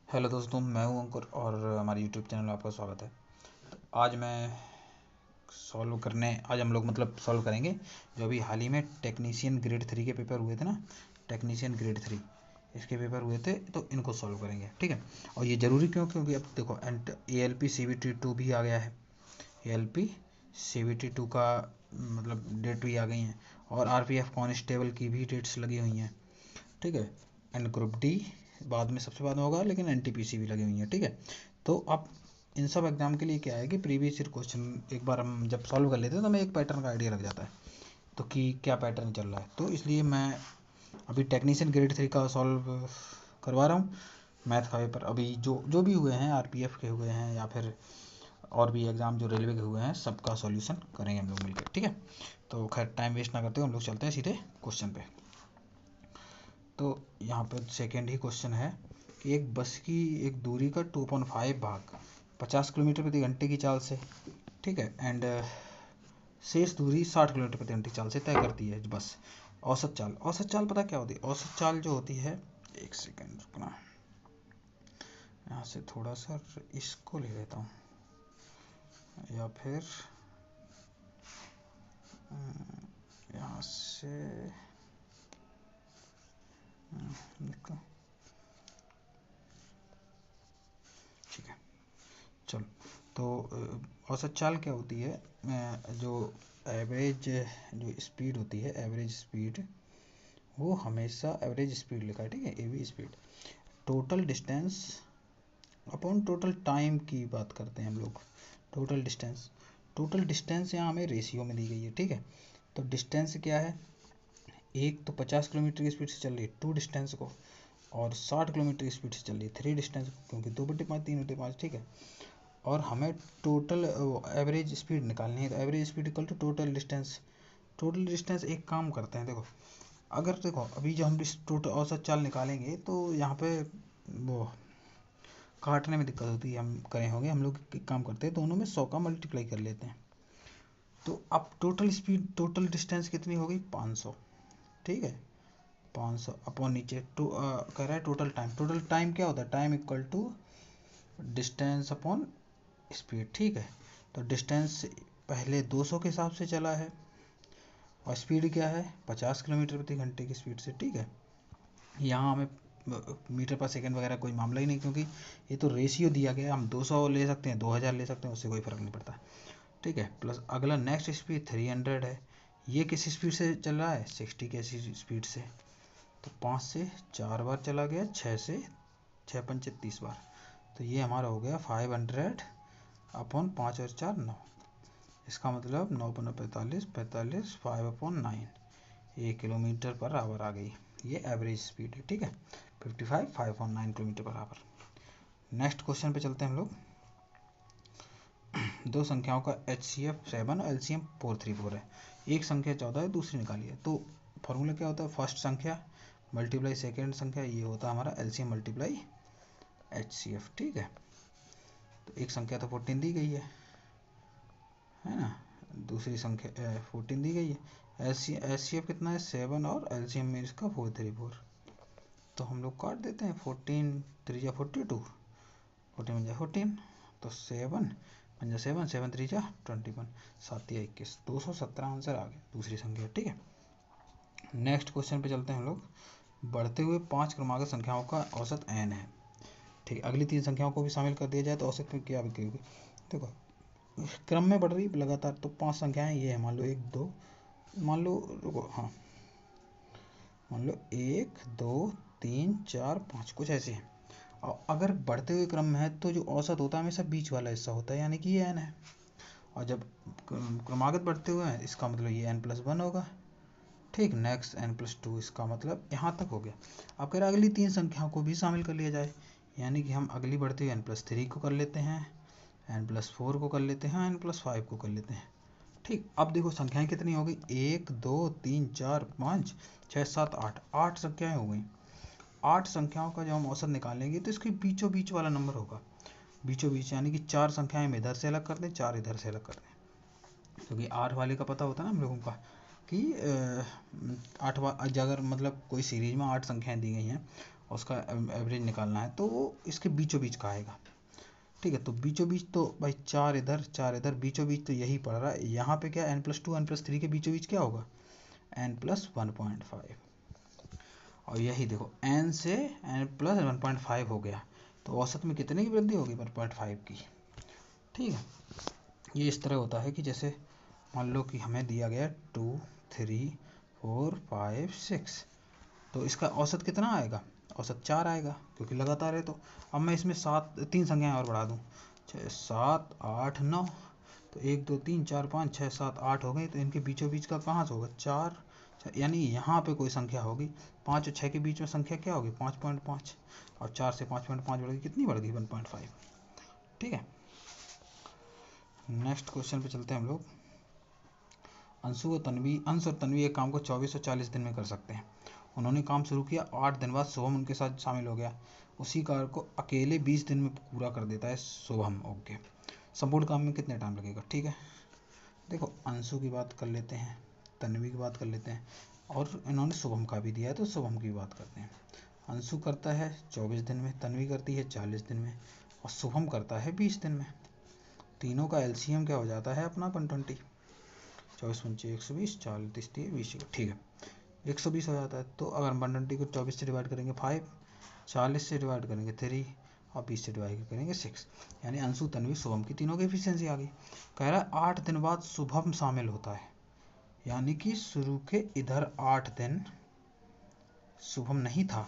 Hello दोस्तों, मैं हूं अंकुर और हमारे यूट्यूब चैनल में आपका स्वागत है। तो आज हम लोग सॉल्व करेंगे जो अभी हाल ही में टेक्नीशियन ग्रेड 3 के पेपर हुए थे ना। टेक्नीशियन ग्रेड 3 इसके पेपर हुए थे, तो इनको सॉल्व करेंगे, ठीक है। और ये ज़रूरी क्यों? क्योंकि अब देखो ALP CBT 2 भी आ गया है। ALP CBT 2 का डेट भी आ गई हैं, और RPF कांस्टेबल की भी डेट्स लगी हुई हैं, ठीक है। एंड ग्रुप डी बाद में, सबसे बाद में होगा, लेकिन NTPC भी लगी हुई है, ठीक है। तो अब इन सब एग्जाम के लिए क्या है कि प्रीवियस ईयर क्वेश्चन एक बार हम जब सॉल्व कर लेते हैं तो हमें एक पैटर्न का आइडिया लग जाता है, तो कि क्या पैटर्न चल रहा है। तो इसलिए मैं अभी टेक्नीशियन ग्रेड 3 का सॉल्व करवा रहा हूँ। मैथ 5 पर अभी जो जो भी हुए हैं, RPF के हुए हैं या फिर और भी एग्ज़ाम जो रेलवे के हुए हैं, सबका सॉल्यूशन करेंगे हम लोग मिलकर, ठीक है। तो खैर टाइम वेस्ट ना करते हुए हम लोग चलते हैं सीधे क्वेश्चन पे। तो यहाँ पर सेकेंड ही क्वेश्चन है कि एक बस की एक दूरी का 2.5 भाग 50 किलोमीटर प्रति घंटे की चाल से, ठीक है, एंड शेष दूरी 60 किलोमीटर प्रति घंटे की चाल से तय करती है बस। औसत चाल पता क्या होती है? औसत चाल जो होती है, एक सेकेंड रुकना, यहाँ से थोड़ा सा इसको ले लेता हूँ, या फिर यहाँ से निकल, ठीक है, चलो। तो औसत चाल क्या होती है? जो एवरेज जो स्पीड होती है, एवरेज स्पीड, वो हमेशा एवरेज स्पीड लिखा है, ठीक है, AV speed, total distance upon total time की बात करते हैं हम लोग। टोटल डिस्टेंस यहाँ हमें रेशियो में दी गई है, ठीक है। तो डिस्टेंस क्या है? एक तो 50 किलोमीटर की स्पीड से चल रही है 2 डिस्टेंस को, और 60 किलोमीटर की स्पीड से चल रही है 3 डिस्टेंस को, क्योंकि 2/5 3/5, ठीक है। और हमें टोटल एवरेज स्पीड निकालनी है, तो average speed equal to total distance. Total distance एक काम करते हैं, देखो अभी जो हम टोटल औसत चाल निकालेंगे तो यहाँ पे वो काटने में दिक्कत होती है, हम करे होंगे, हम लोग एक काम करते हैं, दोनों में 100 का मल्टीप्लाई कर लेते हैं। तो अब टोटल डिस्टेंस कितनी होगी? 500, ठीक है। 500 अपॉन नीचे कह रहा है टोटल टाइम क्या होता है? Time equal to distance upon speed, ठीक है। तो डिस्टेंस पहले 200 के हिसाब से चला है, और स्पीड क्या है? 50 किलोमीटर प्रति घंटे की स्पीड से, ठीक है। यहाँ हमें मीटर पर सेकंड वगैरह कोई मामला ही नहीं, क्योंकि ये तो रेशियो दिया गया है। हम 200 ले सकते हैं, 2000 ले सकते हैं, उससे कोई फ़र्क नहीं पड़ता, ठीक है। प्लस अगला नेक्स्ट स्पीड 300 है। ये किस स्पीड से चल रहा है? 60 की स्पीड से। तो 5 से 4 बार चला गया, 6 से 6 पंचे 30 बार। तो ये हमारा हो गया 500 अपॉन 5 और 4 9। इसका मतलब 9 पंद्रह 45, 45 5/9, 1 किलोमीटर पर आवर आ गई। ये एवरेज स्पीड है, ठीक है, 55 5/9 kilometre per hour. Next question पे चलते हैं हम लोग। दो संख्याओं का HCF 7 और LCM 434 है। एक संख्या 14 है, दूसरी निकालिए। तो फॉर्मूला क्या होता है? फर्स्ट संख्या मल्टीप्लाई सेकेंड संख्या, ये होता है हमारा LCM मल्टीप्लाई HCF, ठीक है। तो एक संख्या तो 14 दी गई है ना, दूसरी संख्या 14 दी गई है। HCF कितना है? 7, और LCM में इसका 434। तो हम लोग काट देते हैं, 14 3 जा 42, 14 जा 14, तो 7 5 जा 7, 7 3 जा 21, 7 या 21, 217 आंसर आ गया, दूसरी संख्या, ठीक है। नेक्स्ट क्वेश्चन पे चलते हैं हम लोग। बढ़ते हुए 5 क्रमागत संख्याओं का औसत n है, ठीक है। अगली 3 संख्याओं को भी शामिल कर दिया जाए तो औसत में क्या होगी? देखो क्रम में बढ़ रही लगातार, तो 5 संख्याएं ये है, मान लो 1 2, मान लो रुको, हाँ, मान लो 1 2 3 4 5, कुछ ऐसे हैं। और अगर बढ़ते हुए क्रम में है तो जो औसत होता है हमेशा बीच वाला हिस्सा होता है, यानी कि ये n है। और जब क्रमागत बढ़ते हुए हैं, इसका मतलब ये n+1 होगा, ठीक। नेक्स्ट n+2, इसका मतलब यहाँ तक हो गया। अब कह रहे अगली 3 संख्याओं को भी शामिल कर लिया जाए, यानी कि हम अगली बढ़ते हुए n+3 को कर लेते हैं, n+4 को कर लेते हैं, n+5 को कर लेते हैं, ठीक। अब देखो संख्याएं कितनी हो गई? 1 2 3 4 5 6 7 8, 8 संख्याएं हो गई। 8 संख्याओं का जब हम औसत निकालेंगे तो इसके बीचों बीच वाला नंबर होगा, बीचों बीच, यानी कि 4 संख्याएं हम इधर से अलग कर दें, 4 इधर से अलग कर दें, क्योंकि 8 वाले का पता होता है ना हम लोगों का कि 8 अगर कोई सीरीज में 8 संख्याएं दी गई हैं उसका एवरेज निकालना है, तो वो इसके बीचों बीच का आएगा। ठीक है, तो बीचों बीच तो भाई 4 इधर बीचों बीच तो यही पड़ रहा है। यहाँ पे क्या n+2 n+3 के बीचों बीच क्या होगा n+1.5, और यही देखो n से n+1.5 हो गया, तो औसत में कितने की वृद्धि होगी 1.5 की। ठीक है, ये इस तरह होता है कि जैसे मान लो कि हमें दिया गया 2 3 4 5 6, तो इसका औसत कितना आएगा, औसत 4 आएगा क्योंकि लगातार है। तो अब मैं इसमें 3 संख्याएं और बढ़ा दूं, 6 7 8 9, तो 1 2 3 4 5 6 7 8 हो गई, तो इनके बीचों बीच का कहाँ से होगा 4, यानी यहाँ पे कोई संख्या होगी। 5 और 6 के बीच में संख्या क्या होगी 5.5, और 4 से 5.5 बढ़ गई, कितनी बढ़ गई 1.5। ठीक है, नेक्स्ट क्वेश्चन पे चलते हैं हम लोग। अंश और तन्वी एक काम को 24 और 40 दिन में कर सकते हैं। उन्होंने काम शुरू किया, 8 दिन बाद शुभम उनके साथ शामिल हो गया। उसी कार्य को अकेले 20 दिन में पूरा कर देता है शुभम। ओके, संपूर्ण काम में कितने टाइम लगेगा। ठीक है, देखो अंशु की बात कर लेते हैं, तन्वी की बात कर लेते हैं, और इन्होंने शुभम का भी दिया है तो शुभम की बात करते हैं। अंशु करता है 24 दिन में, तन्वी करती है 40 दिन में, और शुभम करता है 20 दिन में। तीनों का एलसीएम क्या हो जाता है अपना 120, 24 पंचे 120, 40 30 20। ठीक है, 120 हो जाता है। तो अगर 120 को 24 से डिवाइड करेंगे 5, 40 से डिवाइड करेंगे 3, और 20 से डिवाइड करेंगे 6, यानी अंशु तन्वी शुभम की तीनों की एफिशिएंसी आ गई। कह रहा है 8 दिन बाद शुभम शामिल होता है, यानी कि शुरू के इधर 8 दिन शुभम नहीं था,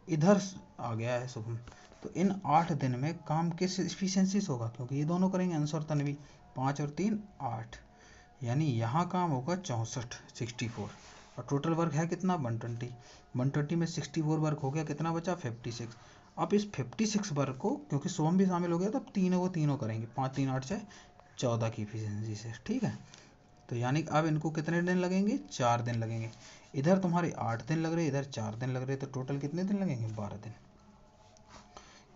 इधर आ गया है शुभम। तो इन 8 दिन में काम किस एफिशिएंसी से होगा, क्योंकि ये दोनों करेंगे अंश और तन्वी, 5 और 3 8, यानी यहाँ काम होगा 64 और टोटल वर्क है कितना 120 में 64 वर्क हो गया, कितना बचा 56। अब इस 56 वर्क को क्योंकि शुभम भी शामिल हो गया तो तीनों करेंगे, 5 3 8 6 14 की एफिशिएंसी से। ठीक है, तो यानी अब इनको कितने दिन लगेंगे 4 दिन लगेंगे। इधर तुम्हारे 8 दिन लग रहे, इधर 4 दिन लग रहे, तो टोटल कितने दिन लगेंगे 12 दिन।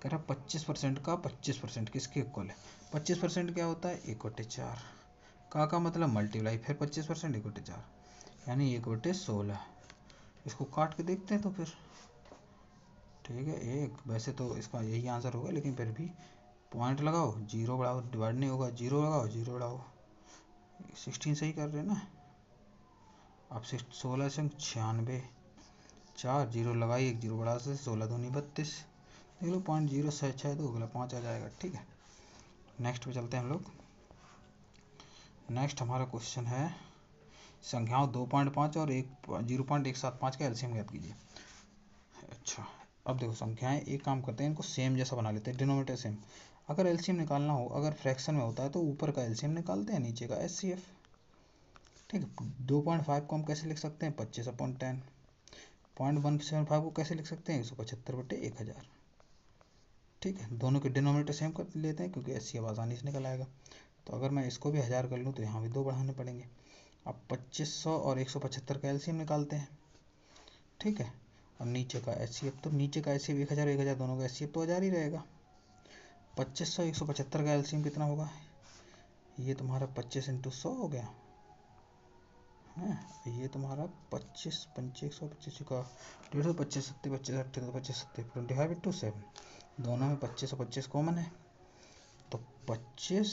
कह रहा 25% का 25% किसके इक्वल है। 25% क्या होता है 1/4 का मतलब मल्टीप्लाई फिर 25% 1/4, यानी 1/16। इसको काट के देखते हैं तो फिर ठीक है, एक वैसे तो इसका यही आंसर होगा, लेकिन फिर भी पॉइंट लगाओ, जीरो बढ़ाओ, डिवाइड नहीं होगा, जीरो लगाओ जीरो बढ़ाओ, 16 सही कर रहे हैं ना। अब 16 से 96, 4 जीरो लगाई, एक जीरो बढ़ा से 16 दूनी 32, देख लो 0.062 अगला 5 आ जाएगा। ठीक है, नेक्स्ट पे चलते हैं हम लोग। नेक्स्ट हमारा क्वेश्चन है संख्याओं 2.5 और 0.175 का एलसीएम ज्ञात कीजिए। अच्छा, अब देखो संख्याएं एक काम करते हैं, इनको सेम जैसा बना लेते हैं, डिनोमिनेटर सेम। अगर एलसीएम निकालना हो, अगर फ्रैक्शन में होता है तो ऊपर का एलसीएम निकालते हैं, नीचे का एचसीएफ। ठीक है, 2.5 को हम कैसे लिख सकते हैं 25/10, 0.175 को कैसे लिख सकते हैं 175/1000। ठीक है, दोनों के डिनोमिनेटर सेम कर लेते हैं क्योंकि एचसीएफ आसानी से निकल आएगा। तो अगर मैं इसको भी 1000 कर लूँ तो यहाँ भी 2 बढ़ाने पड़ेंगे। अब 2500 और 175 का एलसीएम निकालते हैं। ठीक है, अब नीचे का एचसीएफ, तो नीचे का एचसीएफ 1000 दोनों का एचसीएफ तो 1000 ही रहेगा। 2500 175 का एलसीएम कितना होगा, ये तुम्हारा 25 × 100 हो गया है, ये तुम्हारा 25 पंचे 125 का 150, 25 सत्ते 25 अट्ठे 25 सत्ते 25 × 7, दोनों में 25 और 25 कॉमन है, तो 25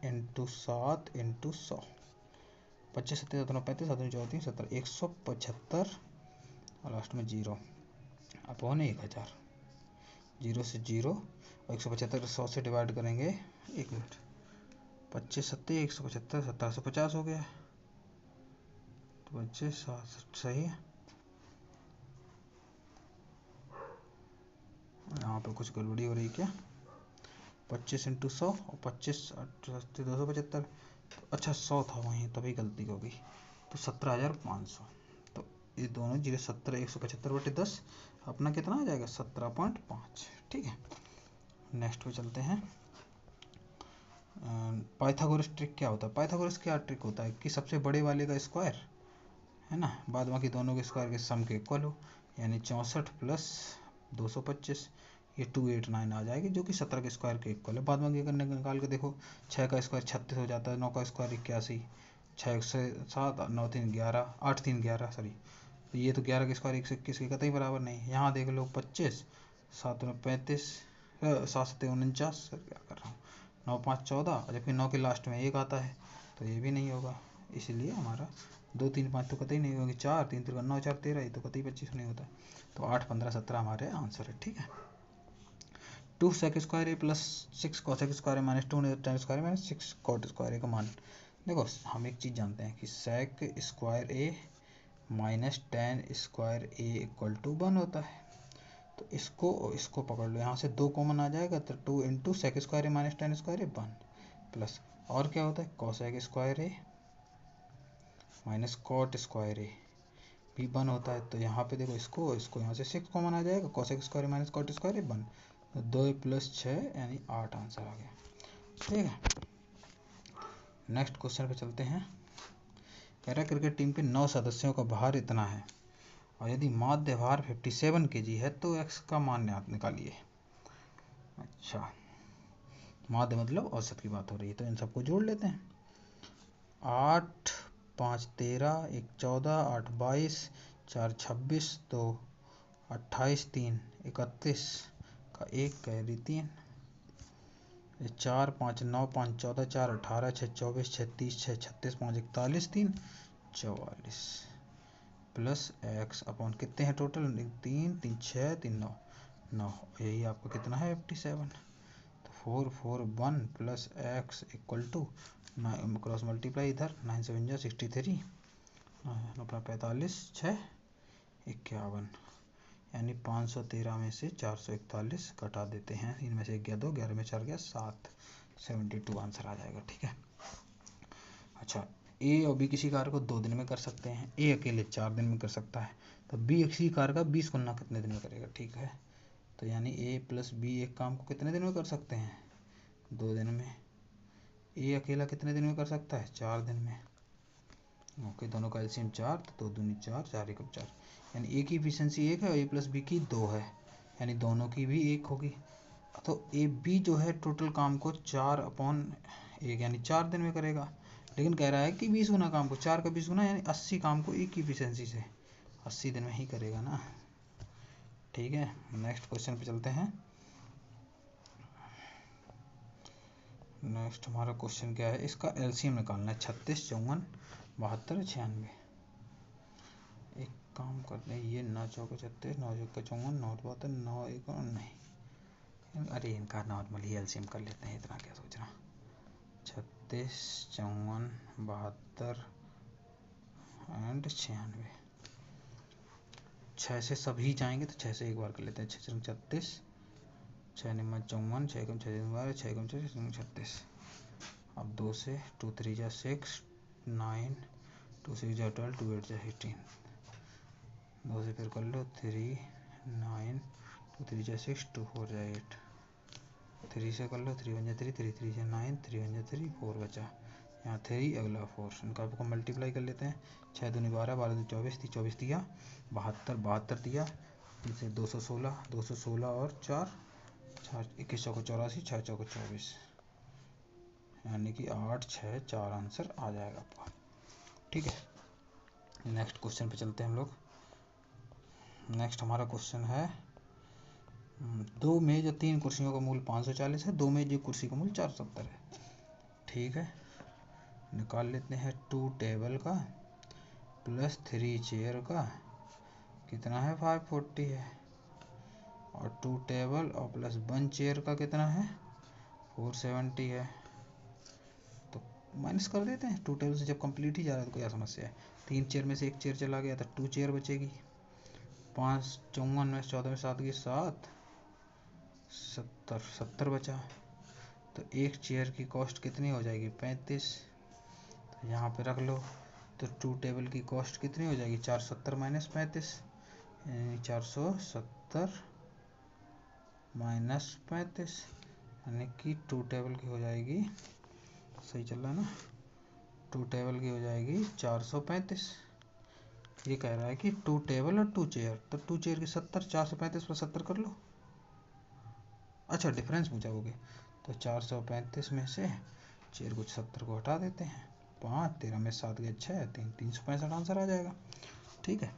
× 7 × 100, 25 सत्ते 35 7 34 70, 175 और लास्ट में जीरो अपॉन 1000, जीरो से जीरो, और 175 100 से डिवाइड करेंगे, एक मिनट, 25 सत्ते 175 1750 हो गया, तो 25 सही है। यहाँ पे कुछ गड़बड़ी हो रही क्या, 25 × 100 और 25 275, अच्छा 100 था वहीं तभी गलती हो गई, तो 17,500। तो ये दोनों 0 175/10 अपना कितना आ जाएगा 17.5। ठीक है, नेक्स्ट पे चलते हैं। पाइथागोरस ट्रिक क्या होता है, पाइथागोरस क्या ट्रिक होता है कि सबसे बड़े वाले का स्क्वायर है ना, बाद बाकी दोनों के स्क्वायर के सम के इक्वल हो, यानी 64 + 225, ये 289 आ जाएगी, जो कि 17 के स्क्वायर के इक्वल है। बाद बाकी अगर निकाल के देखो, 6 का स्क्वायर 36 हो जाता है, 9 का स्क्वायर 81, 6 से 7 9 3 11 8 3 11 सॉरी तो ये तो 11 का स्क्वायर 121 के कतई बराबर नहीं। यहाँ देख लो 25, 7 में 35, 7 7 49, सर क्या कर रहा हूँ, 9 5 14, जबकि 9 के लास्ट में 1 आता है, तो ये भी नहीं होगा। इसलिए हमारा 2 3 5 तो कतई नहीं होगी, 4 3 3 9 4 13, ये तो कतई 25 नहीं होता। तो 8 15 17 हमारे आंसर है। ठीक है, 2 sec square A plus 6 cosec square A minus 2 tan square minus 6 cot square A का मान। देखो हम एक चीज़ जानते हैं कि sec square A minus tan square A equal to 1 होता है। तो इसको पकड़ लो, यहाँ से 2 कॉमन आ जाएगा, तो 2 into sec square A minus tan square A 1 plus, और क्या होता है cosec square A minus cot square ए भी 1 होता है। तो यहाँ पे देखो इसको यहाँ से 6 कॉमन आ जाएगा, cosec square minus cot square A 1, तो 2 प्लस 6 यानी 8 आंसर आ गया। ठीक है, नेक्स्ट क्वेश्चन पे चलते हैं। कह रहा है क्रिकेट टीम के 9 सदस्यों का भार इतना है और यदि माध्य भार 57 kg है तो x का मान निकालिए। अच्छा, माध्य मतलब औसत की बात हो रही है, तो इन सबको जोड़ लेते हैं। 8 5 13, 1 14, 8 22, 4 26, 2 28, 3 31 का 1 कैरी 3, 4 5 9 5 14, 4 18, 6 24, 6 30, 6 36, 5 41, 3 44 प्लस एक्स अपॉन कितने हैं टोटल, 3 3 6 3 9 9, यही आपका कितना है 57। तो 4 4 1 plus x equal to cross multiply इधर 9 7 जा 63, अपना 45 6 51, यानी 513 में से 441 घटा देते हैं, इनमें से 1 गया 2, 11 में 4 गया 7, 72 आंसर आ जाएगा। ठीक है, अच्छा ए और बी किसी कार्य को 2 दिन में कर सकते हैं, ए अकेले 4 दिन में कर सकता है, तो बी किसी कार्य का 20 गुना कितने दिन में करेगा। ठीक है, तो यानी ए प्लस बी एक काम को कितने दिन में कर सकते हैं, 2 दिन में। ए अकेला कितने दिन में कर सकता है, 4 दिन में। ओके, दोनों का एलसीएम 4, तो 2 दूनी 4, 4 एकम 4, यानी ए की इफिशियंसी 1 है और ए प्लस बी की 2 है, यानी दोनों की भी 1 होगी। तो ए बी जो है टोटल काम को 4/1 यानी 4 दिन में करेगा, लेकिन कह रहा है कि 20 गुना काम को, 4 का 20 गुना यानी 80 काम को एक की इफिशियंसी से 80 दिन में ही करेगा ना। ठीक है, नेक्स्ट क्वेश्चन पे चलते हैं। नेक्स्ट हमारा क्वेश्चन क्या है, इसका एलसीएम निकालना है, 36 54 72 96। एक काम करते हैं, ये 9 चौके 36, 9 चौके 54, 9 72, 9 1 नहीं, अरे इनका नॉर्मल ही एलसीएम कर लेते हैं, इतना क्या सोचना। 36 54 72 एंड 96, 6 से सभी जाएंगे तो 6 से एक बार कर लेते हैं, 6 36, 6 निम्न 54, 6 कम 6 12, 6 कम 6 36। अब 2 से 2 3 जा 6 9, 2 6 जा 12, 2 8 जा 18, 2 से फिर कर लो 3 9, 2 3 जा 6, 2 4 जा 8, 3 से कर लो 3 1 जा 3, 3 3 जा 9, 3 1 जा 3, 4 बचा, यहाँ 3 अगला 4, इनका को मल्टीप्लाई कर लेते हैं। 6 दूनी 12, 12 दूनी 24, 24 दिया 72, 72 दिया, इनसे 216, 216 और 4 4 21 चौको 84, 6 चौको 24, यानी कि 8 6 4 आंसर आ जाएगा आपका। ठीक है, नेक्स्ट क्वेश्चन पे चलते हैं हम लोग। नेक्स्ट हमारा क्वेश्चन है, 2 मेज और 3 कुर्सियों का मूल्य 540 है, 2 मेज एक कुर्सी का मूल्य 470 है। ठीक है, निकाल लेते हैं 2 टेबल का प्लस 3 चेयर का कितना है 540 है, और 2 टेबल और प्लस 1 चेयर का कितना है 470 है। तो माइनस कर देते हैं, 2 टेबल से जब कंप्लीट ही जा रहा है तो क्या समस्या है। 3 चेयर में से 1 चेयर चला गया तो 2 चेयर बचेगी, 5 54 में 14 में 7 की 7 70 बचा, तो 1 चेयर की कॉस्ट कितनी हो जाएगी 35, तो यहाँ पे रख लो। तो 2 टेबल की कॉस्ट कितनी हो जाएगी 470 माइनस 35, यानी 470 माइनस 35, यानी कि 2 टेबल की हो जाएगी, सही चल रहा है ना, 2 टेबल की हो जाएगी 435। ये कह रहा है कि 2 टेबल और 2 चेयर, तो 2 चेयर की 70, 435 प्लस 70 कर लो। अच्छा डिफरेंस पूछोगे, तो 435 में से चेयर को 70 को हटा देते हैं, 5 13 में 7 गए 6 3 365 आंसर आ जाएगा। ठीक है,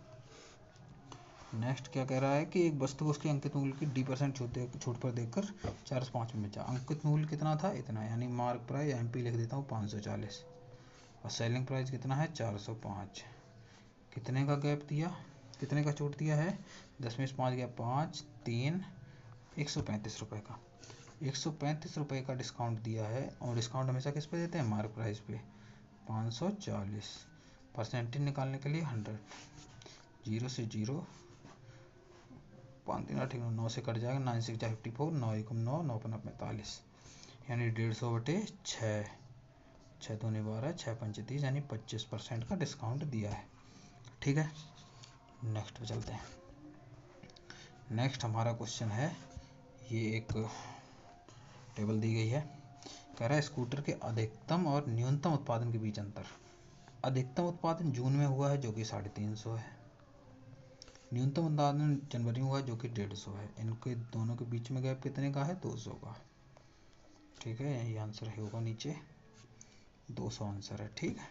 नेक्स्ट क्या कह रहा है कि एक वस्तु को उसके अंकित मूल्य की D% छूट पर देकर 4 से 5 में बेचा। अंकित मूल्य कितना था? इतना, यानी मार्क प्राइस MP लिख देता हूँ 540, और सेलिंग प्राइस कितना है? 405। कितने का गैप दिया, कितने का छूट दिया है? 10 में से 5 गया 5, 3, 135 रुपये का। 135 रुपये का डिस्काउंट दिया है, और डिस्काउंट हमेशा किस पे देते हैं? मार्क प्राइस पे। 540 परसेंटेज निकालने के लिए 100, 0 से 0, 5 3 8 9 से कट जाएगा, 9 6 54, 9 1 9, 9 5 45, यानी 150/6, 6 दूनी 12, 6 पंचे 30, यानी 25% का डिस्काउंट दिया है। ठीक है, नेक्स्ट पे चलते हैं। नेक्स्ट हमारा क्वेश्चन है, ये एक टेबल दी गई है, कह रहा है स्कूटर के अधिकतम और न्यूनतम उत्पादन के बीच अंतर। अधिकतम उत्पादन जून में हुआ है जो कि 350 है, न्यूनतम उत्पादन जनवरी में हुआ है जो कि 150 है। इनके दोनों के बीच में गैप कितने का है? 200 का। ठीक है, यही आंसर होगा नीचे, 200 आंसर है। ठीक है,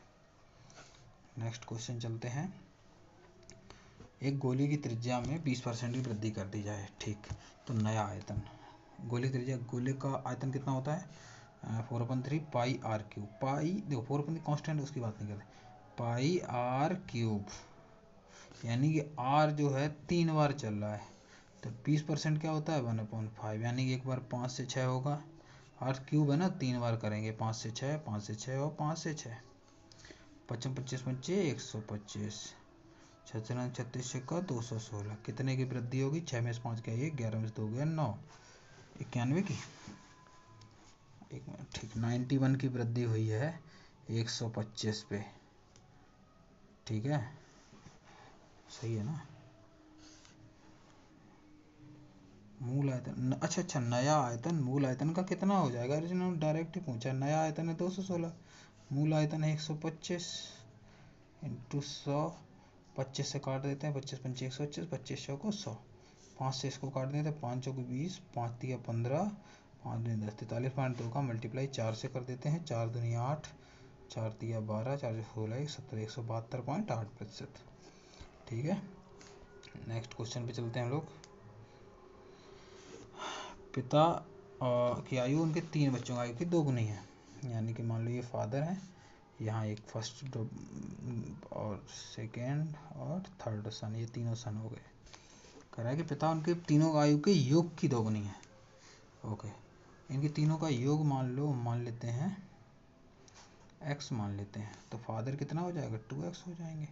नेक्स्ट क्वेश्चन चलते हैं। एक गोली की त्रिज्या में 20% की वृद्धि कर दी जाए। ठीक, तो नया आयतन, गोली त्रिज्या, गोले का आयतन कितना होता है? 4/3 पाई आर क्यूब। पाई देखो 4/3 कांस्टेंट, उसकी बात नहीं करते, पाई आर क्यूब, यानी कि आर जो है 3 बार चल रहा है, तो 20% क्या होता है? 1/5, यानी कि एक बार 5 से 6 होगा, आर क्यूब है ना, 3 बार करेंगे, 5 से 6, 5 से 6 और 5 से 6, 55 25 पंचे 125, 36 36 का 216। कितने की वृद्धि होगी? 6 में से 5 गया 1, 11 में से 2 गया 9, 91 की। एक मिनट, ठीक, 91 की वृद्धि हुई है 125 पे। ठीक है, सही है ना? मूल आयतन, अच्छा, नया आयतन मूल आयतन का कितना हो जाएगा? ओरिजिनल डायरेक्ट ही पूछा, नया आयतन है 216, मूल आयतन है 125 इंटू 100, 25 से काट देते हैं, 25 पंचे 125, 25 को 100, 5 से इसको काट देते हैं, 5 चौके 20, 5 दिया 15, 5 दूनी 10, 43.2 का मल्टीप्लाई 4 से कर देते हैं, 4 दूनी 8, 4 दिया 12, 4 16, 17, 172.8%। ठीक है, नेक्स्ट क्वेश्चन पे चलते हैं हम लोग। पिता की आयु उनके 3 बच्चों की आयु की 2 गुनी है, यानी कि मान लो ये फादर है, यहाँ एक फर्स्ट और सेकेंड और थर्ड सन, ये तीनों सन हो गए। कह रहा है कि पिता उनके तीनों आयु के योग की 2 गुनी है। ओके, इनकी तीनों का योग मान लेते हैं x मान लेते हैं, तो फादर कितना हो जाएगा? 2x हो जाएंगे।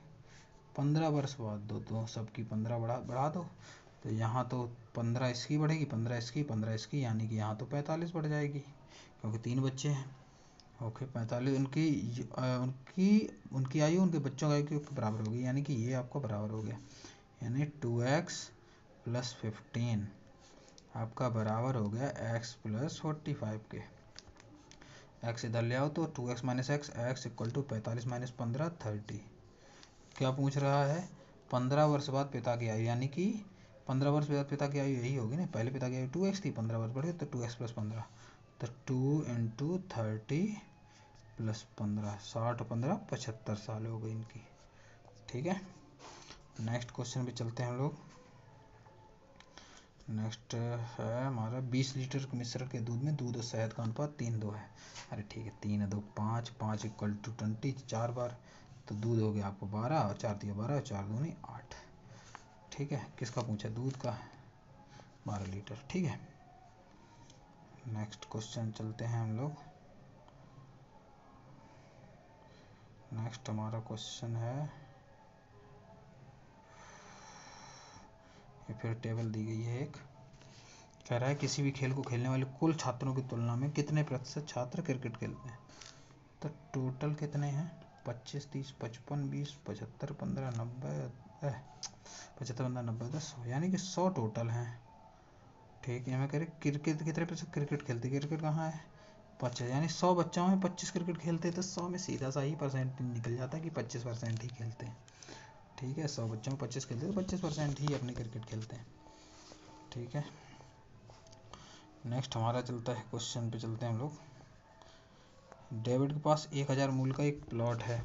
15 वर्ष बाद दो सबकी 15 बढ़ा दो, तो यहाँ तो 15 इसकी बढ़ेगी, 15 इसकी, 15 इसकी, यानी कि यहाँ तो 45 बढ़ जाएगी, क्योंकि 3 बच्चे हैं। ओके, 45 उनकी आयु उनके बच्चों की आयु के बराबर होगी, यानी कि ये आपका बराबर हो गया, यानी 2x + 15 आपका बराबर हो गया x + 45 के। x इधर ले आओ तो 2x - x, x = 45 - 15 30। क्या पूछ रहा है? 15 वर्ष बाद पिता की आयु, यानी कि 15 वर्ष बाद पिता की आयु यही होगी ना, पहले पिता की आयु 2x थी, 15 वर्ष बढ़ गई तो 2x + 15, तो 2 × 30 + 15, 60 15 75 साल हो गई इनकी। ठीक है, नेक्स्ट क्वेश्चन पे चलते हैं हम लोग। नेक्स्ट है हमारा 20 लीटर मिश्रण के दूध में दूध और शहद का अनुपात 3:2 है। अरे ठीक है, 3 2 5, 5 = 20, 4 बार, तो दूध हो गया आपको 12, और 4 दिया 12, 4 दूनी 8। ठीक है, किसका पूछा? दूध का, 12 लीटर। ठीक है, नेक्स्ट क्वेश्चन चलते हैं हम लोग। नेक्स्ट हमारा क्वेश्चन है, ये फिर टेबल दी गई है एक, कह रहा है किसी भी खेल को खेलने वाले कुल छात्रों की तुलना में कितने प्रतिशत छात्र क्रिकेट खेलते हैं? तो टोटल कितने हैं? 25 30 55 20 75 15 90, 75 15 90 10, यानी कि 100 टोटल हैं। ठीक है, मैं कह रही क्रिकेट कितने प्रतिशत क्रिकेट खेलते? क्रिकेट कहाँ है? 25, यानी 100 बच्चों में 25 क्रिकेट खेलते हैं, तो 100 में सीधा सा ही परसेंट निकल जाता है कि 25% ही खेलते हैं। ठीक है, 100 बच्चों में 25 खेलते हैं तो 25% ही अपने क्रिकेट खेलते हैं। ठीक है, नेक्स्ट हमारा चलता है, क्वेश्चन पे चलते हैं हम लोग। डेविड के पास 1000 मूल का एक प्लॉट है,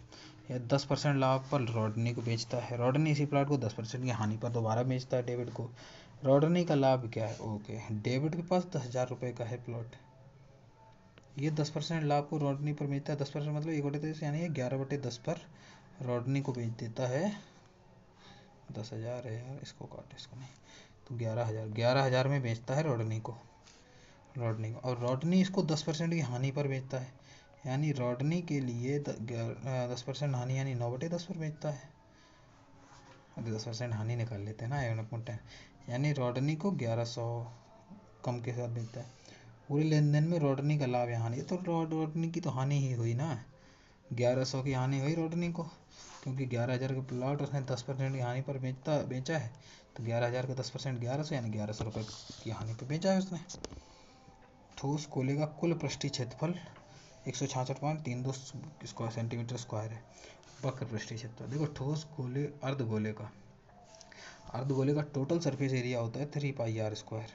या 10% लाभ पर रॉडनी को बेचता है। रॉडनी इसी प्लॉट को 10% की हानि पर दोबारा बेचता है डेविड को। रॉडनी का लाभ क्या है? ओके, डेविड के पास 10,000 रुपये का है प्लॉट, ये 10% लाभ को रॉडनी पर बेचता है। 10% मतलब 1/10 यानी 11/10 पर रॉडनी को बेच देता है। 10,000 है यार, इसको काट, इसको नहीं, तो 11,000 में बेचता है रॉडनी को। और रॉडनी इसको 10% की हानि पर बेचता है, यानी रॉडनी के लिए 10% हानि यानी 9/10 पर बेचता है। 10% हानि निकाल लेते हैं ना, यानी रॉडनी को 1100 कम के साथ बेचता है। पूरे लेन देन में रॉडनी का लाभ या हानि, तो रॉडनी की तो हानि ही हुई ना, 1100 की हानि हुई रॉडनी को, क्योंकि 11,000 का प्लॉट उसने 10% की हानि पर बेचा है, तो 11,000 का 10% 1100 यानी 1100 रुपये की हानि पर बेचा है उसने। ठोस गोले का कुल पृष्ठीय क्षेत्रफल 166.32 सेंटीमीटर स्क्वायर है। वक्र पृष्ठीय क्षेत्रफल देखो, ठोस गोले अर्धगोले का टोटल सरफेस एरिया होता है 3πr²,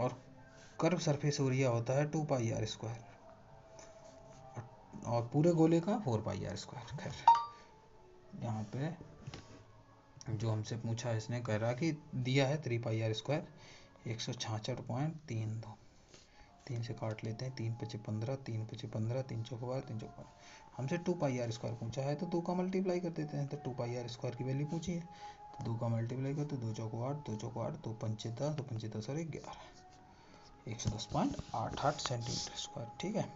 और कर्व सरफेस एरिया होता है 2πr², और पूरे गोले का 4πr²। खैर यहाँ पे जो हमसे पूछा है, इसने कह रहा कि दिया है 3πr², 166.32, 3 से काट लेते हैं, 3 × 5 = 15, 3 × 5 = 15, 3 × 4 = 12, 3 × 4 हमसे 2πr² पूछा है, तो 2 का मल्टीप्लाई कर देते हैं। तो 2πr² की वैल्यू पूछी है, तो 2 का मल्टीप्लाई करते, 2 × 4 = 8, 2 × 8 2 × 5 = 10, 2 × 5 = 10 और 11, 110.88 सेंटीमीटर स्क्वायर। ठीक है।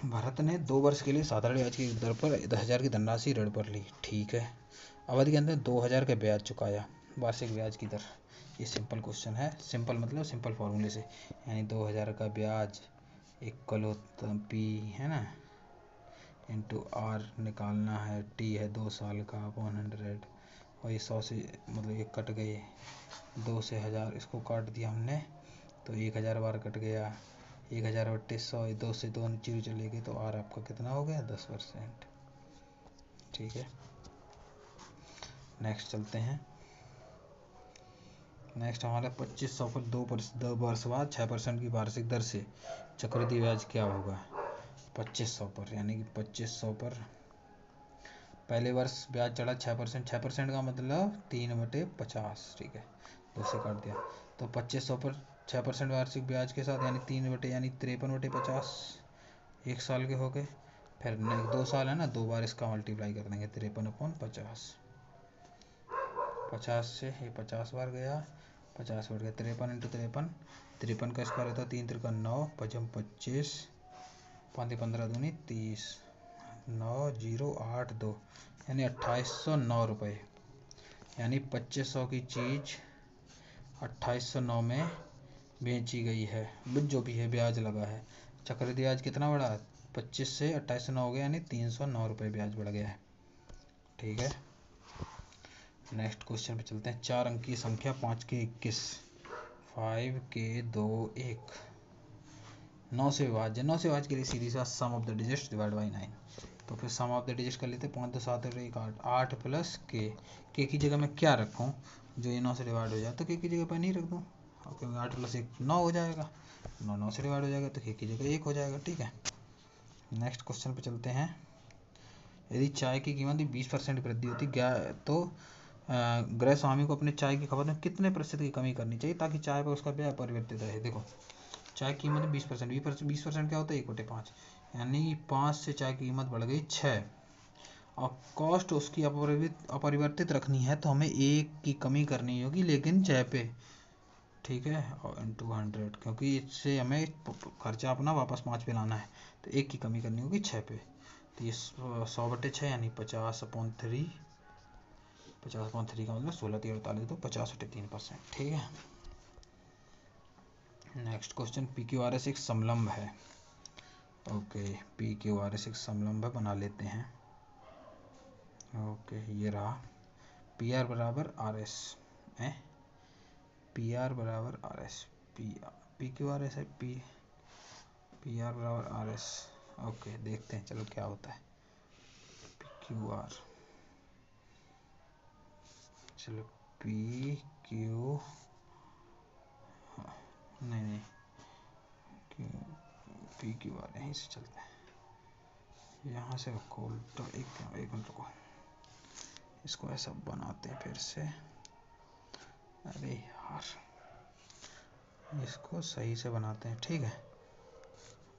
भरत ने 2 वर्ष के लिए साधारण ब्याज की दर पर 10,000 की धनराशि ऋण पर ली। ठीक है। अवधि के अंदर 2,000 का ब्याज चुकाया। वार्षिक ब्याज की दर, ये सिंपल क्वेश्चन है। सिंपल मतलब सिंपल फॉर्मूले से, यानी 2,000 का ब्याज इक्वल होता पी है ना, इंटू आर निकालना है, टी है 2 साल का अपॉन 100, और ये 100 से मतलब ये कट गए, 2 से 1000 इसको काट दिया हमने, तो 1000 बार कट गया, 1000/100, 2 से 2 जीरो चले गए, तो आर आपका कितना हो गया? 10%। ठीक है। नेक्स्ट चलते हैं। नेक्स्ट हमारा 2500 पर 2 वर्ष बाद 6% की वार्षिक दर से चक्रवृद्धि ब्याज क्या होगा? 2500 पर, यानी कि 2500 पर पहले वर्ष ब्याज चढ़ा 6%, 6% का मतलब 3/50। ठीक है, 2 से काट दिया, तो 2500 पर 6% वार्षिक ब्याज के साथ, यानी 3 यानी 53/50, 1 साल के हो गए। फिर 2 साल है ना, 2 बार इसका मल्टीप्लाई कर देंगे, 53/50, 50 से ये 50 बार गया, 50 बढ़ गया, 53 × 53, 53 का स्क्वायर होता है 3 × 3 = 9, 5 × 25, 5 × 15 = 30, 9082, यानी 2809 रुपये, यानी 2500 की चीज़ 2809 में बेची गई है, जो भी है ब्याज लगा है। चक्रवृद्धि ब्याज कितना बढ़ा? 25 से 2809 हो गया, यानी 309 रुपये ब्याज बढ़ गया है। ठीक है। नेक्स्ट क्वेश्चन पे चलते हैं। 4 अंक की संख्या 5 के 21, 5 के 2 1, 9 से विभाज्य। 9 से विभाज्य के लिए सीधी सा sum of the digits divide by 9, तो फिर सम ऑफ द डिजिट्स कर लेते हैं। 5 2 7 1 8, 8 प्लस के की जगह मैं क्या रखूँ जो ये 9 से डिवाइड हो जाए, तो के की जगह पर नहीं रख दूँ, क्योंकि 8 + 1 9 हो जाएगा, 9 9 से डिवाइड हो जाएगा, तो के की जगह 1 हो जाएगा। ठीक है। नेक्स्ट क्वेश्चन पे चलते हैं। यदि चाय की कीमत में 20% वृद्धि होती तो गृह स्वामी को अपने चाय की खपत में कितने प्रतिशत की कमी करनी चाहिए ताकि चाय पर उसका व्यय अपरिवर्तित रहे? देखो, चाय की कीमत में 20%, 20% क्या होता है? 1/5, यानी 5 से चाय की कीमत बढ़ गई 6, और कॉस्ट उसकी अपरिवर्तित रखनी है, तो हमें 1 की कमी करनी होगी, लेकिन 6 पे। ठीक है, और × 100, क्योंकि इससे हमें खर्चा अपना वापस 5 पे लाना है, तो 1 की कमी करनी होगी 6 पे। तो ये 100/6 यानी 50/3, 50/3 का मतलब 16 3 48, तो 50/3%। ठीक है। Next question. PQRS एक समलंब है। ओके, PQRS एक समलंब है, बना लेते हैं। ओके, ये रहा। PR = RS है, PR = RS, PQRS है, PR = RS। ओके, देखते हैं चलो क्या होता है। PQR, चलो PQ नहीं PQR, यहीं से चलते हैं। यहाँ से रखो तो एक मिनट रुको, इसको ऐसा बनाते हैं फिर से। अरे यार, इसको सही से बनाते हैं, ठीक है।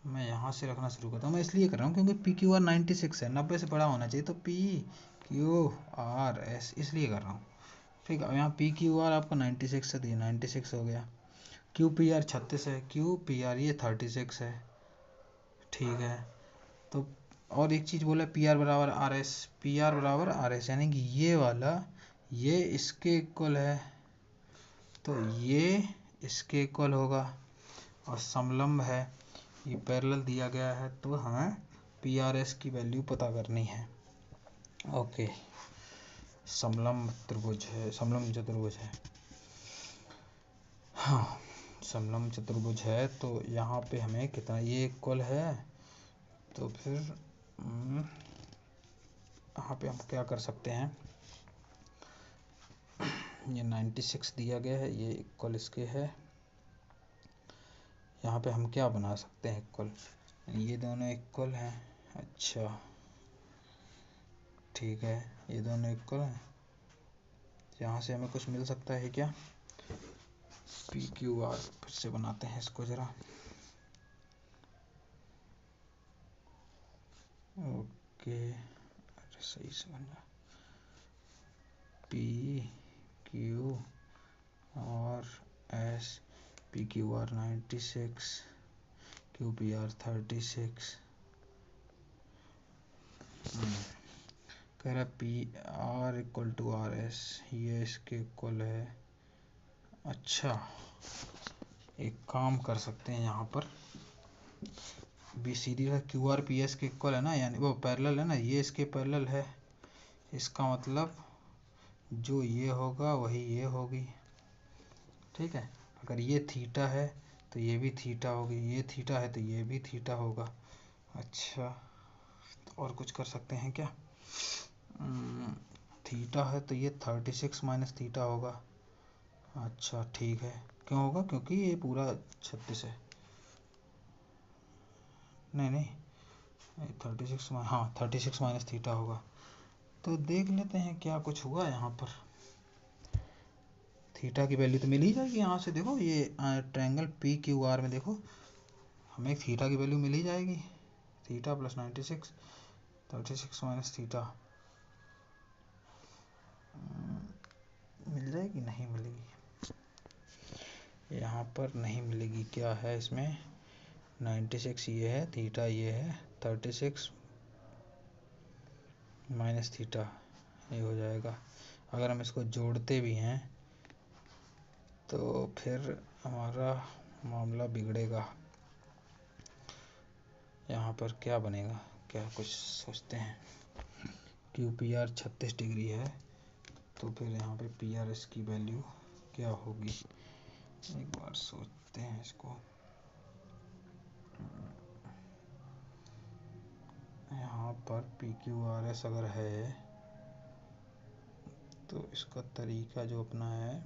मैं यहाँ से रखना शुरू करता हूँ। मैं इसलिए कर रहा हूँ क्योंकि पी क्यू आर 96 है, 90 से बड़ा होना चाहिए, तो पी क्यू आर एस इसलिए कर रहा हूँ, ठीक है। यहाँ पी क्यू आर आपका 96 है, तो ये 96 हो गया। क्यू पी आर 36 है, क्यू पी आर ये 36 है, ठीक है। तो और एक चीज़ बोला, पी आर बराबर आर एस, पी आर बराबर आर एस, यानी कि ये वाला ये इसके इक्वल है, तो ये इसके इक्वल होगा, और समलंब है, ये पैरेलल दिया गया है, तो हमें पी आर एस की वैल्यू पता करनी है। ओके, समलंब त्रिभुज है, समलंब चतुर्भुज है, हाँ समलंब चतुर्भुज है। तो यहाँ पे हमें कितना, ये इक्वल है, तो फिर यहाँ पे हम क्या कर सकते हैं, ये 96 दिया गया है, ये इक्वल इसके है। यहाँ पे हम क्या बना सकते हैं इक्वल, ये दोनों इक्वल हैं, अच्छा ठीक है, ये दोनों इक्वल हैं। यहाँ से हमें कुछ मिल सकता है क्या, पी क्यू आर फिर से बनाते हैं इसको ज़रा। ओके, अरे सही से बन जाए, P Q R S, P Q R 96, Q P R 36, कह रहा P R equal to R S, ये इसके इक्वल है। अच्छा, एक काम कर सकते हैं, यहाँ पर बी सी डी का क्यू आर पी एस के इक्वल है ना, यानी वो पैरेलल है ना, ये इसके पैरेलल है, इसका मतलब जो ये होगा वही ये होगी, ठीक है। अगर ये थीटा है तो ये भी थीटा होगी, ये थीटा है तो ये भी थीटा होगा। अच्छा, तो और कुछ कर सकते हैं क्या, थीटा है तो ये 36 माइनस थीटा होगा। अच्छा ठीक है, क्यों होगा, क्योंकि ये पूरा 36 है, नहीं नहीं 36, हाँ 36 माइनस थीटा होगा। तो देख लेते हैं क्या कुछ हुआ यहाँ पर, थीटा की वैल्यू तो मिल ही जाएगी यहाँ से, देखो ये ट्रायंगल पी क्यू आर में देखो हमें थीटा की वैल्यू मिल ही जाएगी, थीटा प्लस 96, 36 माइनस थीटा मिल जाएगी, नहीं मिलेगी, यहाँ पर नहीं मिलेगी। क्या है इसमें, 96 ये है, थीटा ये है, 36 माइनस थीटा ये हो जाएगा। अगर हम इसको जोड़ते भी हैं तो फिर हमारा मामला बिगड़ेगा। यहाँ पर क्या बनेगा, क्या कुछ सोचते हैं, क्यू पी आर 36 डिग्री है, तो फिर यहाँ पे पी आर एस की वैल्यू क्या होगी, एक बार सोचते हैं इसको। यहाँ पर पी क्यू आर एस अगर है तो इसका तरीका जो अपना है,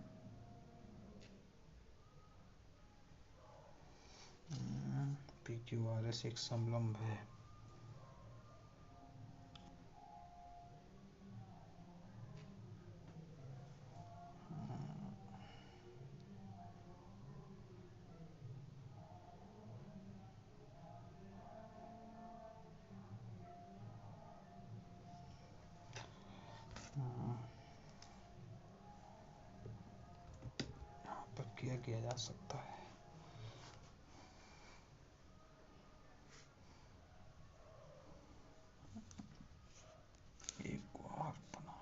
पी क्यू आर एस एक समलंब है, यहाँ पर क्या किया जा सकता है, एक और बना,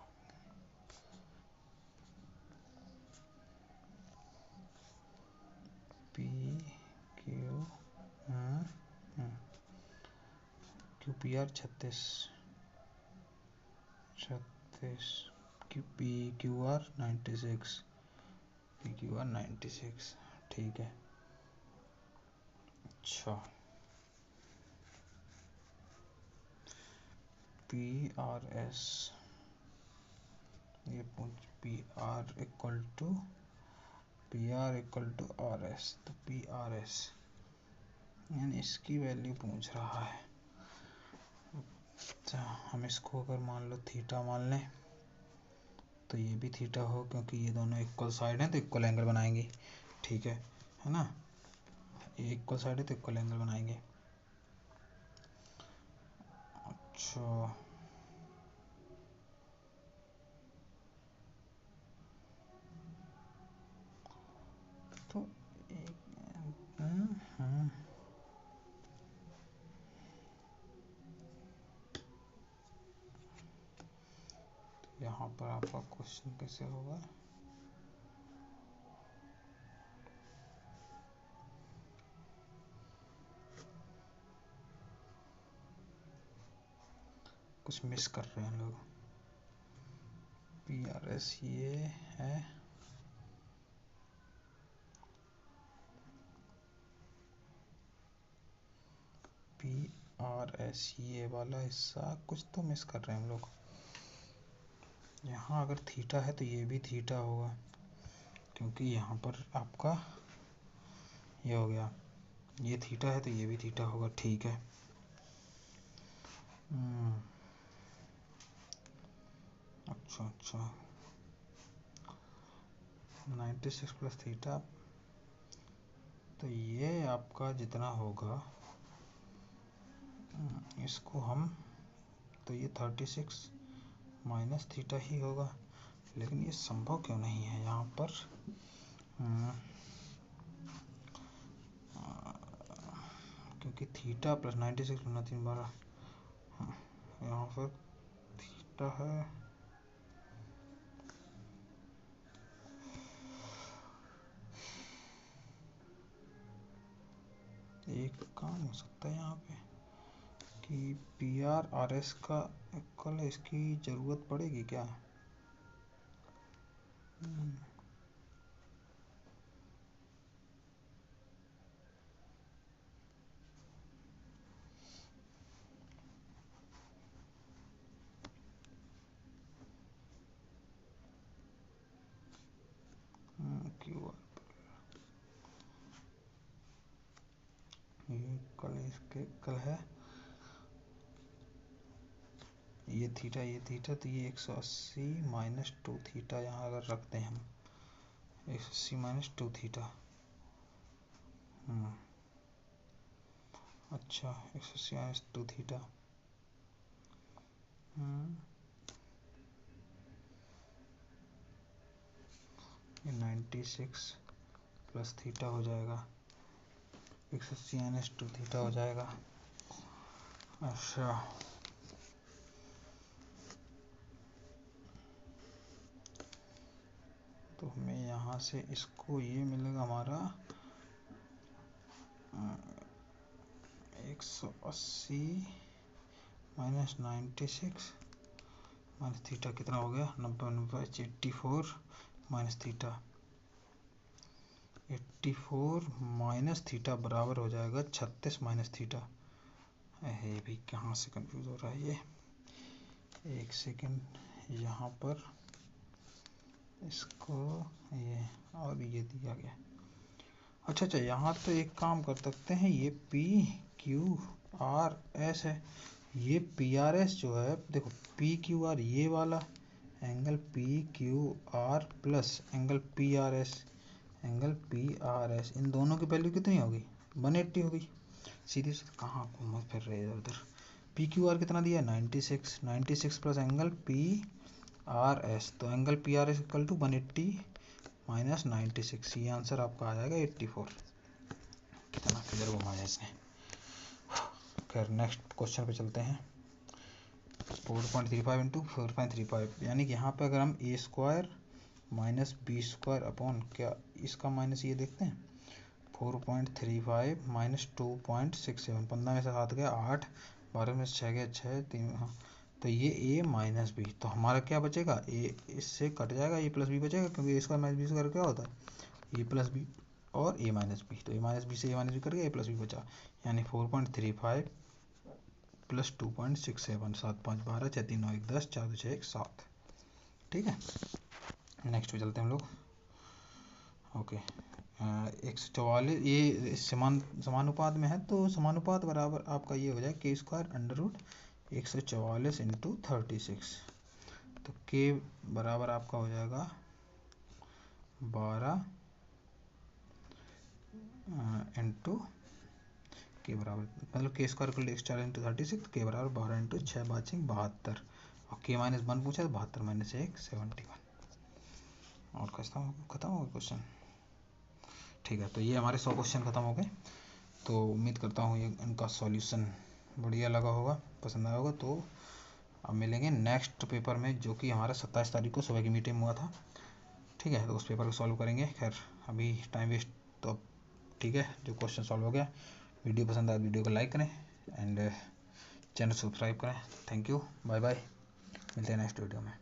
P Q Q P R 36 Q P Q R 96, P Q R 96, ठीक है। अच्छा, पी आर एस, ये P R equal to R S, तो पी आर एस यानी इसकी वैल्यू पूछ रहा है, अच्छा, हम इसको अगर मान लो थीटा मान लें तो ये भी थीटा हो, क्योंकि ये दोनों इक्वल साइड हैं तो इक्वल एंगल बनाएंगे। ठीक है ना, ये इक्वल साइड है तो इक्वल एंगल बनाएंगे। अच्छा, तो यहाँ पर आपका क्वेश्चन कैसे होगा, कुछ मिस कर रहे हैं लोग। PRS ये है, PRS ये वाला हिस्सा कुछ तो मिस कर रहे हैं हम लोग। यहाँ अगर थीटा है तो ये भी थीटा होगा, क्योंकि यहाँ पर आपका ये हो गया, ये थीटा है तो ये भी थीटा होगा। ठीक है, अच्छा अच्छा, 96 प्लस थीटा, तो ये आपका जितना होगा इसको हम, तो ये 36 माइनस थीटा ही होगा। लेकिन ये संभव क्यों नहीं है यहाँ पर, क्योंकि थीटा प्लस 96 गुना 3 12, यहाँ पर थीटा है, एक काम हो सकता है यहाँ पे कि PRRS का इक्वल है, इसकी ज़रूरत पड़ेगी क्या? क्यों ये कल इसके कल है, ये थीटा तो ये 180 माइनस 2 थीटा यहाँ अगर रखते हैं हम, 180 माइनस 2 थीटा, अच्छा 180 माइनस 2 थीटा, ये 96 प्लस थीटा हो जाएगा, 180 माइनस 2 थीटा हो जाएगा। अच्छा, तो हमें यहाँ से इसको ये मिलेगा हमारा 180 माइनस 96 माइनस थीटा कितना हो गया, 90 84 माइनस थीटा 84 माइनस थीटा बराबर हो जाएगा 36 माइनस थीटा। ये भी कहाँ से कंफ्यूज हो रहा है ये, एक सेकंड, यहाँ पर इसको ये और ये दिया गया। अच्छा, यहाँ तो एक काम कर सकते हैं, ये PQRS है, ये PRS जो है, देखो PQR ये वाला angle PQR plus angle PRS, इन दोनों की वैल्यू कितनी होगी, 180 होगी। सीधी सीधी कहाँ घूम फिर रहे इधर उधर। PQR कितना दिया है, 96 प्लस एंगल PRS, तो angle PRS equal to 180 minus 96, ये आंसर आपका आ जाएगा 84। कितना किधर घुमाया इसने। खैर नेक्स्ट क्वेश्चन पे चलते हैं। 4.35 इंटू 4.35, यानी कि यहाँ पे अगर हम A square minus B square upon, क्या इसका माइनस ये देखते हैं, 4.35 माइनस 2.67, 15 में से 7 गया 8, 12 में से 6 गया 6, 3, हाँ, तो ये a माइनस बी, तो हमारा क्या बचेगा, a इससे कट जाएगा, a प्लस बी बचेगा, क्योंकि a square minus B square क्या होता है, a प्लस बी और a माइनस बी, तो a माइनस बी से a माइनस बी कर गया, a प्लस बी बचा, यानी 4.35 प्लस 2.67, 7 5 12, 6 3 9 1 10, 4 2 6 1 7। ठीक है, नेक्स्ट पे चलते हैं हम लोग। ओके, 144, ये समानुपात में है, तो समानुपात बराबर आपका ये हो जाए के स्क्वायर अंडर रूट 144 इंटू 36, तो के बराबर आपका हो जाएगा 12 इंटू के बराबर, मतलब के स्क्वायर इक्वल 144 इंटू 36, के बराबर 12 इंटू 6 5 72, और के -1 पूछा तो 72 - 1 71। और खत्म हो गया क्वेश्चन। ठीक है, तो ये हमारे 100 क्वेश्चन खत्म हो गए। तो उम्मीद करता हूँ ये इनका सॉल्यूशन बढ़िया लगा होगा, पसंद आया होगा। तो अब मिलेंगे नेक्स्ट पेपर में, जो कि हमारा 27 तारीख को सुबह की मीटिंग हुआ था। ठीक है, तो उस पेपर को सॉल्व करेंगे। खैर अभी टाइम वेस्ट, तो अब ठीक है, जो क्वेश्चन सॉल्व हो गया। वीडियो पसंद आया वीडियो को लाइक करें एंड चैनल सब्सक्राइब करें। थैंक यू, बाय बाय, मिलते हैं नेक्स्ट वीडियो में।